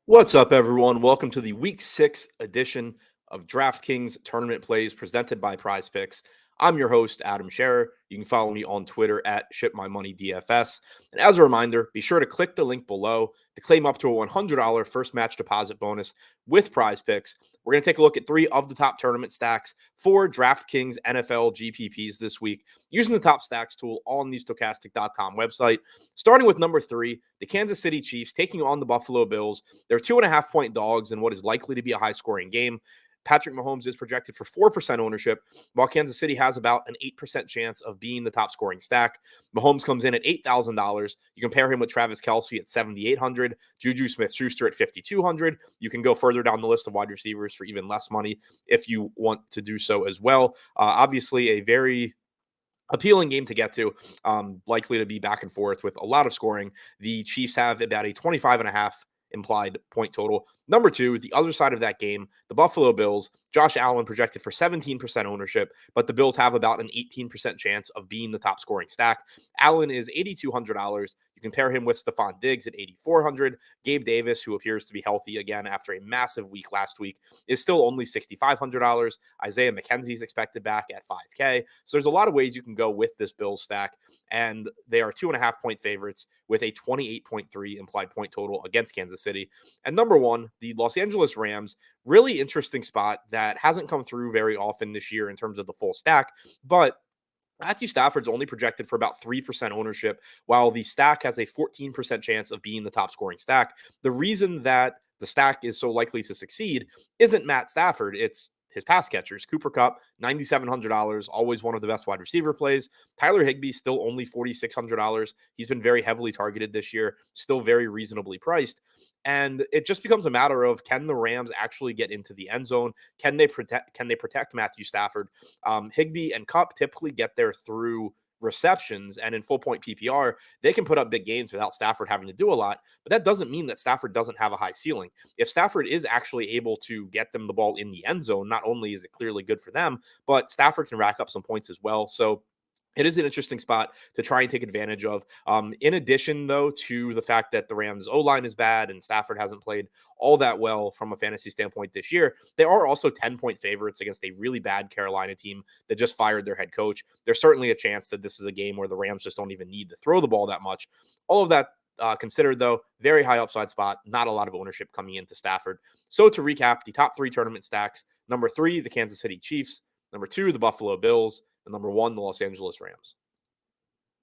What's up, everyone? Welcome to the Week 6 edition of DraftKings Tournament Plays presented by Prize Picks. I'm your host, Adam Scherer. You can follow me on Twitter at ShipMyMoney'sDFS. And as a reminder, be sure to click the link below to claim up to a $100 first match deposit bonus with Prize Picks. We're going to take a look at 3 of the top tournament stacks for DraftKings NFL GPPs this week using the top stacks tool on the Stokastic.com website. Starting with number 3, the Kansas City Chiefs taking on the Buffalo Bills. They're 2.5-point dogs in what is likely to be a high-scoring game. Patrick Mahomes is projected for 4% ownership, while Kansas City has about an 8% chance of being the top scoring stack. Mahomes comes in at $8,000. You compare him with Travis Kelce at $7,800, Juju Smith-Schuster at $5,200. You can go further down the list of wide receivers for even less money if you want to do so as well. Obviously, a very appealing game to get to, likely to be back and forth with a lot of scoring. The Chiefs have about a 25.5 implied point total. Number 2, the other side of that game, the Buffalo Bills. Josh Allen projected for 17% ownership, but the Bills have about an 18% chance of being the top scoring stack. Allen is $8,200. You compare him with Stephon Diggs at $8,400. Gabe Davis, who appears to be healthy again after a massive week last week, is still only $6,500. Isaiah McKenzie's expected back at $5K. So there's a lot of ways you can go with this Bills stack, and they are 2.5-point favorites with a 28.3 implied point total against Kansas City. And number 1, the Los Angeles Rams, really interesting spot that hasn't come through very often this year in terms of the full stack, but Matthew Stafford's only projected for about 3% ownership, while the stack has a 14% chance of being the top scoring stack. The reason that the stack is so likely to succeed isn't Matt Stafford, it's his pass catchers. Cooper Kupp, $9,700, always one of the best wide receiver plays. Tyler Higbee, still only $4,600. He's been very heavily targeted this year, still very reasonably priced. And it just becomes a matter of, can the Rams actually get into the end zone? Can they protect Matthew Stafford? Higbee and Kupp typically get there through receptions, and in full point PPR, they can put up big games without Stafford having to do a lot, but that doesn't mean that Stafford doesn't have a high ceiling. If Stafford is actually able to get them the ball in the end zone, not only is it clearly good for them, but Stafford can rack up some points as well. So it is an interesting spot to try and take advantage of. In addition, though, to the fact that the Rams' O-line is bad and Stafford hasn't played all that well from a fantasy standpoint this year, they are also 10-point favorites against a really bad Carolina team that just fired their head coach. There's certainly a chance that this is a game where the Rams just don't even need to throw the ball that much. All of that considered, though, very high upside spot, not a lot of ownership coming into Stafford. So to recap, the top 3 tournament stacks: number 3, the Kansas City Chiefs; number 2, the Buffalo Bills; and number 1, the Los Angeles Rams.